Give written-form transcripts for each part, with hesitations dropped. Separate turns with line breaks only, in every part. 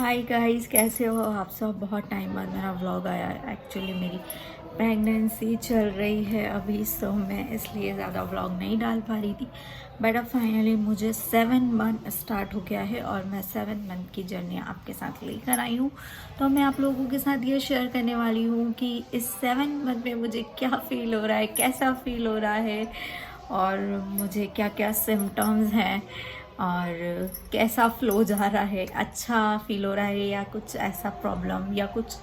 Hi guys, कैसे हो आप सब। बहुत टाइम बाद मेरा व्लॉग आया। एक्चुअली मेरी प्रेगनेंसी चल रही है अभी, सो मैं इसलिए ज़्यादा व्लॉग नहीं डाल पा रही थी। बट अब फाइनली मुझे 7 मंथ स्टार्ट हो गया है और मैं 7 मंथ की जर्नी आपके साथ लेकर आई हूँ। तो मैं आप लोगों के साथ ये शेयर करने वाली हूँ कि इस 7 मंथ में मुझे क्या फ़ील हो रहा है, कैसा फ़ील हो रहा है और मुझे क्या क्या सिम्टम्स हैं और कैसा फ़्लो जा रहा है, अच्छा फील हो रहा है या कुछ ऐसा प्रॉब्लम या कुछ।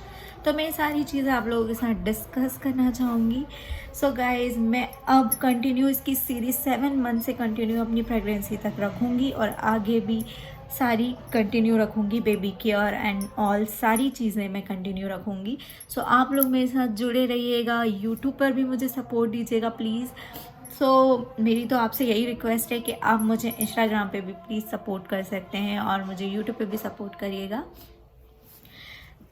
तो मैं सारी चीज़ें आप लोगों के साथ डिस्कस करना चाहूँगी। सो गाइज़, मैं अब कंटिन्यू इसकी सीरीज़ 7 मंथ से कंटिन्यू अपनी प्रेगनेंसी तक रखूँगी और आगे भी सारी कंटिन्यू रखूँगी। बेबी केयर एंड ऑल सारी चीज़ें मैं कंटिन्यू रखूँगी। सो आप लोग मेरे साथ जुड़े रहिएगा। यूट्यूब पर भी मुझे सपोर्ट दीजिएगा प्लीज़। मेरी तो आपसे यही रिक्वेस्ट है कि आप मुझे इंस्टाग्राम पे भी प्लीज़ सपोर्ट कर सकते हैं और मुझे यूट्यूब पे भी सपोर्ट करिएगा।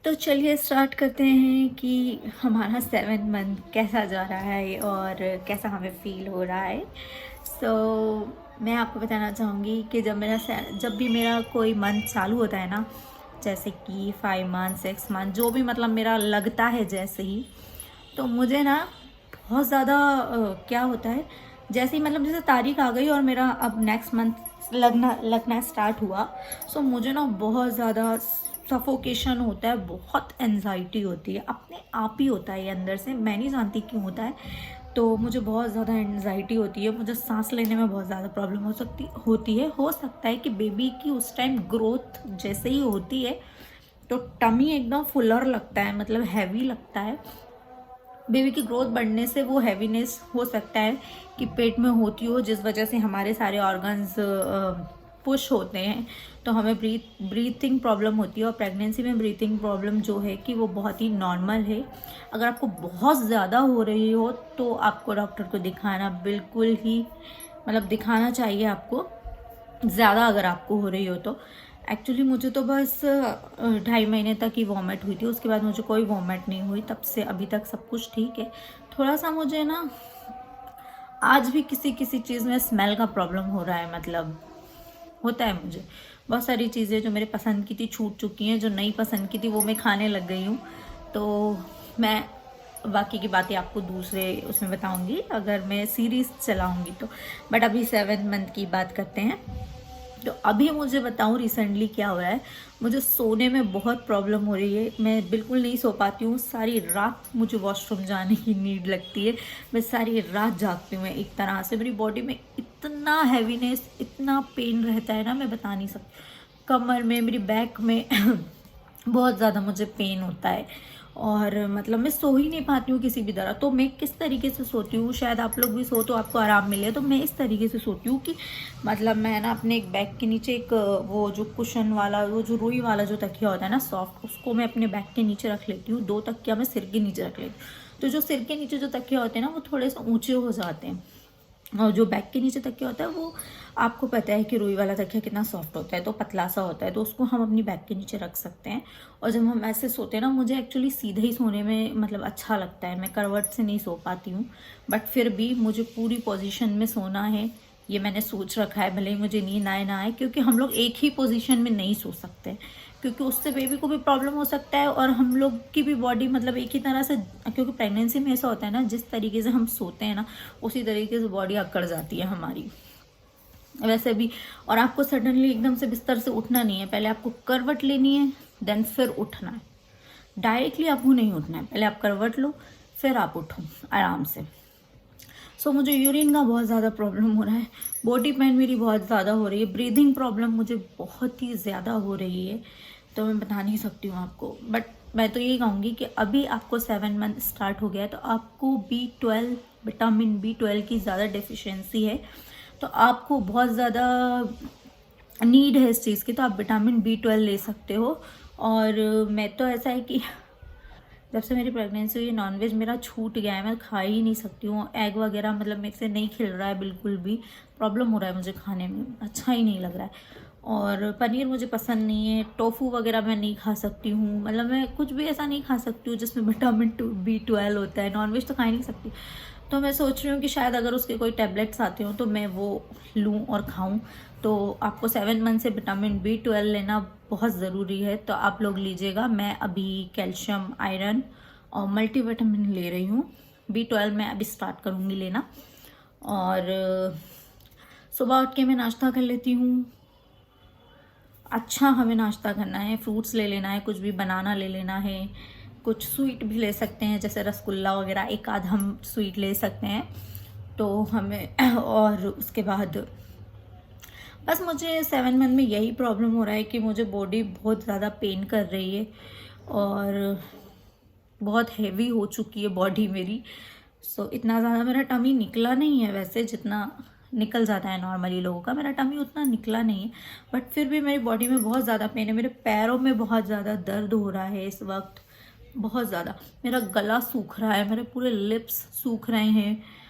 तो चलिए स्टार्ट करते हैं कि हमारा 7 मंथ कैसा जा रहा है और कैसा हमें फील हो रहा है। मैं आपको बताना चाहूँगी कि जब भी मेरा कोई मंथ चालू होता है ना, जैसे कि 5 मंथ 6 मंथ जो भी मतलब मेरा लगता है जैसे ही, तो मुझे ना बहुत ज़्यादा क्या होता है, जैसे ही मतलब जैसे तारीख आ गई और मेरा अब नेक्स्ट मंथ लगना स्टार्ट हुआ। मुझे ना बहुत ज़्यादा सफोकेशन होता है, बहुत एनजाइटी होती है, अपने आप ही होता है ये अंदर से, मैं नहीं जानती क्यों होता है। तो मुझे बहुत ज़्यादा एनजाइटी होती है, मुझे सांस लेने में बहुत ज़्यादा प्रॉब्लम होती है। हो सकता है कि बेबी की उस टाइम ग्रोथ जैसे ही होती है तो टमी एकदम फुलर लगता है, मतलब हैवी लगता है। बेबी की ग्रोथ बढ़ने से वो हैवीनेस हो सकता है कि पेट में होती हो, जिस वजह से हमारे सारे ऑर्गन्स पुश होते हैं, तो हमें ब्रीथिंग प्रॉब्लम होती है। और प्रेगनेंसी में ब्रीथिंग प्रॉब्लम जो है कि वो बहुत ही नॉर्मल है। अगर आपको बहुत ज़्यादा हो रही हो तो आपको डॉक्टर को दिखाना बिल्कुल ही मतलब दिखाना चाहिए आपको, ज़्यादा अगर आपको हो रही हो तो। एक्चुअली मुझे तो बस 2.5 महीने तक ही वॉमिट हुई थी, उसके बाद मुझे कोई वॉमिट नहीं हुई। तब से अभी तक सब कुछ ठीक है। थोड़ा सा मुझे ना आज भी किसी किसी चीज़ में स्मेल का प्रॉब्लम हो रहा है, मतलब होता है मुझे। बहुत सारी चीज़ें जो मेरे पसंद की थी छूट चुकी हैं, जो नहीं पसंद की थी वो मैं खाने लग गई हूँ। तो मैं बाकी की बातें आपको दूसरे उसमें बताऊंगी अगर मैं सीरीज़ चलाऊंगी तो। बट अभी 7 मंथ की बात करते हैं। तो अभी मुझे बताऊं रिसेंटली क्या हुआ है। मुझे सोने में बहुत प्रॉब्लम हो रही है, मैं बिल्कुल नहीं सो पाती हूँ। सारी रात मुझे वॉशरूम जाने की नीड लगती है, मैं सारी रात जागती हूँ। एक तरह से मेरी बॉडी में इतना हैवीनेस, इतना पेन रहता है ना, मैं बता नहीं सकती। कमर में, मेरी बैक में बहुत ज़्यादा मुझे पेन होता है और मतलब मैं सो ही नहीं पाती हूँ किसी भी तरह। तो मैं किस तरीके से सोती हूँ, शायद आप लोग भी सो तो आपको आराम मिले, तो मैं इस तरीके से सोती हूँ कि मतलब मैं ना अपने एक बैग के नीचे एक वो जो कुशन वाला, वो जो रुई वाला जो तकिया होता है ना सॉफ्ट, उसको मैं अपने बैग के नीचे रख लेती हूँ। 2 तकिया मैं सिर के नीचे रख लेती हूँ। तो जो सिर के नीचे जो तकिया होते हैं ना वो थोड़े से ऊँचे हो जाते हैं, और जो बैक के नीचे तकिया होता है वो आपको पता है कि रुई वाला तकिया कितना सॉफ्ट होता है, तो पतला सा होता है, तो उसको हम अपनी बैक के नीचे रख सकते हैं। और जब हम ऐसे सोते हैं ना, मुझे एक्चुअली सीधे ही सोने में मतलब अच्छा लगता है, मैं करवट से नहीं सो पाती हूँ। बट फिर भी मुझे पूरी पोजीशन में सोना है, ये मैंने सोच रखा है, भले ही मुझे नींद आए ना आए, क्योंकि हम लोग एक ही पोजीशन में नहीं सो सकते, क्योंकि उससे बेबी को भी प्रॉब्लम हो सकता है और हम लोग की भी बॉडी मतलब एक ही तरह से, क्योंकि प्रेगनेंसी में ऐसा होता है ना, जिस तरीके से हम सोते हैं ना उसी तरीके से बॉडी अकड़ जाती है हमारी वैसे भी। और आपको सडनली एकदम से बिस्तर से उठना नहीं है, पहले आपको करवट लेनी है, देन फिर उठना है। डायरेक्टली आपको नहीं उठना है, पहले आप करवट लो फिर आप उठो आराम से। मुझे यूरिन का बहुत ज़्यादा प्रॉब्लम हो रहा है, बॉडी पेन मेरी बहुत ज़्यादा हो रही है, ब्रीदिंग प्रॉब्लम मुझे बहुत ही ज़्यादा हो रही है, तो मैं बता नहीं सकती हूँ आपको। बट मैं तो यही कहूँगी कि अभी आपको 7 मंथ स्टार्ट हो गया है, तो आपको B12 विटामिन B12 की ज़्यादा डेफिशिएंसी है, तो आपको बहुत ज़्यादा नीड है इस चीज़ की, तो आप विटामिन B12 ले सकते हो। और मैं तो ऐसा है कि जब से मेरी प्रेगनेंसी हुई नॉनवेज मेरा छूट गया है, मैं खा ही नहीं सकती हूँ। एग वगैरह मतलब मेरे से नहीं खिल रहा है, बिल्कुल भी प्रॉब्लम हो रहा है मुझे खाने में, अच्छा ही नहीं लग रहा है। और पनीर मुझे पसंद नहीं है, टोफू वगैरह मैं नहीं खा सकती हूँ, मतलब मैं कुछ भी ऐसा नहीं खा सकती हूँ जिसमें विटामिन B12 होता है। नॉनवेज तो खा ही नहीं सकती। तो मैं सोच रही हूँ कि शायद अगर उसके कोई टैबलेट्स आते हो तो मैं वो लूँ और खाऊँ। तो आपको 7 मंथ से विटामिन B12 लेना बहुत ज़रूरी है, तो आप लोग लीजिएगा। मैं अभी कैल्शियम, आयरन और मल्टीविटामिन ले रही हूँ। B12 मैं अभी स्टार्ट करूँगी लेना। और सुबह उठ के मैं नाश्ता कर लेती हूँ। अच्छा हमें नाश्ता करना है, फ्रूट्स ले लेना है, कुछ भी बनाना ले लेना है, कुछ स्वीट भी ले सकते हैं जैसे रसगुल्ला वगैरह, एक आध हम स्वीट ले सकते हैं। तो हमें और उसके बाद बस मुझे 7 मंथ में यही प्रॉब्लम हो रहा है कि मुझे बॉडी बहुत ज़्यादा पेन कर रही है और बहुत हैवी हो चुकी है बॉडी मेरी। सो इतना ज़्यादा मेरा टमी निकला नहीं है, वैसे जितना निकल जाता है नॉर्मली लोगों का, मेरा टमी उतना निकला नहीं है। बट फिर भी मेरी बॉडी में बहुत ज़्यादा पेन है, मेरे पैरों में बहुत ज़्यादा दर्द हो रहा है इस वक्त, बहुत ज़्यादा। मेरा गला सूख रहा है, मेरे पूरे लिप्स सूख रहे हैं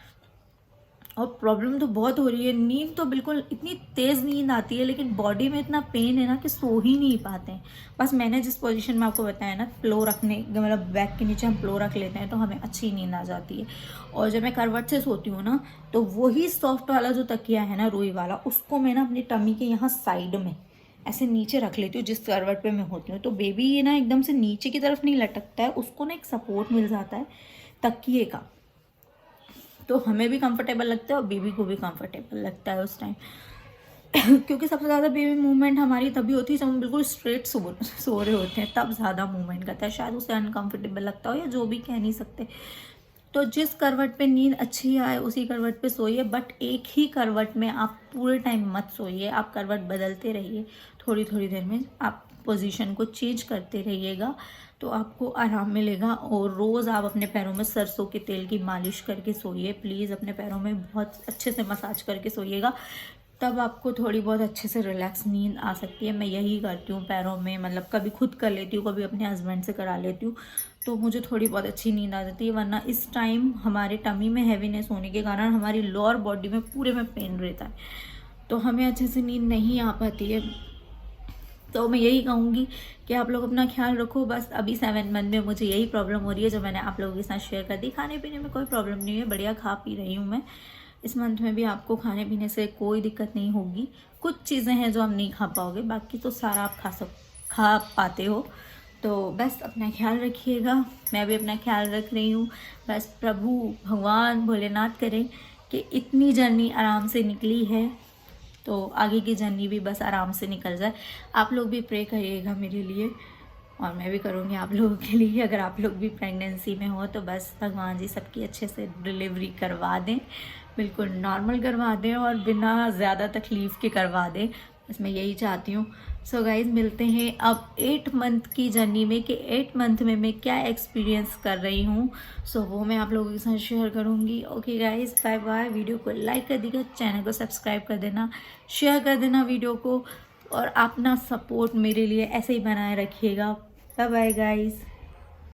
और प्रॉब्लम तो बहुत हो रही है। नींद तो बिल्कुल, इतनी तेज़ नींद आती है लेकिन बॉडी में इतना पेन है ना कि सो ही नहीं पाते हैं। बस मैंने जिस पोजीशन में आपको बताया ना, प्लो रखने, मतलब बैक के नीचे हम प्लो रख लेते हैं तो हमें अच्छी नींद आ जाती है। और जब मैं करवट से सोती हूँ ना, तो वही सॉफ्ट वाला जो तकिया है ना, रुई वाला, उसको मैं ना अपनी टमी के यहाँ साइड में ऐसे नीचे रख लेती हूँ जिस करवट पे मैं होती हूँ। तो बेबी ये ना एकदम से नीचे की तरफ नहीं लटकता है, उसको ना एक सपोर्ट मिल जाता है तकिए का, तो हमें भी कंफर्टेबल लगता है और बेबी को भी कंफर्टेबल लगता है उस टाइम। क्योंकि सबसे ज़्यादा बेबी मूवमेंट हमारी तभी होती है जब हम बिल्कुल स्ट्रेट सो रहे होते हैं, तब ज़्यादा मूवमेंट करता है। शायद उसे अनकंफर्टेबल लगता हो या जो भी, कह नहीं सकते। तो जिस करवट पे नींद अच्छी आए उसी करवट पे सोइए, बट एक ही करवट में आप पूरे टाइम मत सोइए। आप करवट बदलते रहिए, थोड़ी थोड़ी देर में आप पोजीशन को चेंज करते रहिएगा तो आपको आराम मिलेगा। और रोज़ आप अपने पैरों में सरसों के तेल की मालिश करके सोइए प्लीज़। अपने पैरों में बहुत अच्छे से मसाज करके सोइएगा, तब आपको थोड़ी बहुत अच्छे से रिलैक्स नींद आ सकती है। मैं यही करती हूँ पैरों में, मतलब कभी खुद कर लेती हूँ, कभी अपने हस्बैंड से करा लेती हूँ, तो मुझे थोड़ी बहुत अच्छी नींद आ जाती है। वरना इस टाइम हमारे टमी में हैवीनेस होने के कारण हमारी लोअर बॉडी में पूरे में पेन रहता है, तो हमें अच्छे से नींद नहीं आ पाती है। तो मैं यही कहूँगी कि आप लोग अपना ख्याल रखो। बस अभी 7 मंथ में मुझे यही प्रॉब्लम हो रही है जो मैंने आप लोगों के साथ शेयर कर दी। खाने पीने में कोई प्रॉब्लम नहीं है, बढ़िया खा पी रही हूँ मैं। इस मंथ में भी आपको खाने पीने से कोई दिक्कत नहीं होगी। कुछ चीज़ें हैं जो आप नहीं खा पाओगे, बाकी तो सारा आप खा पाते हो। तो बस अपना ख्याल रखिएगा, मैं भी अपना ख्याल रख रही हूँ। बस प्रभु भगवान भोलेनाथ करें कि इतनी जर्नी आराम से निकली है तो आगे की जर्नी भी बस आराम से निकल जाए। आप लोग भी प्रे करिएगा मेरे लिए और मैं भी करूँगी आप लोगों के लिए। अगर आप लोग भी प्रेगनेंसी में हो तो बस भगवान जी सबकी अच्छे से डिलीवरी करवा दें, बिल्कुल नॉर्मल करवा दें और बिना ज़्यादा तकलीफ़ के करवा दें, बस मैं यही चाहती हूँ। सो गाइज़, मिलते हैं अब 8 मंथ की जर्नी में कि 8 मंथ में मैं क्या एक्सपीरियंस कर रही हूँ। सो वो मैं आप लोगों के साथ शेयर करूँगी। Okay guys, bye bye. Video को लाइक कर दीजिएगा, चैनल को सब्सक्राइब कर देना, शेयर कर देना वीडियो को, और अपना सपोर्ट मेरे लिए ऐसे ही बनाए रखिएगा। Bye bye guys.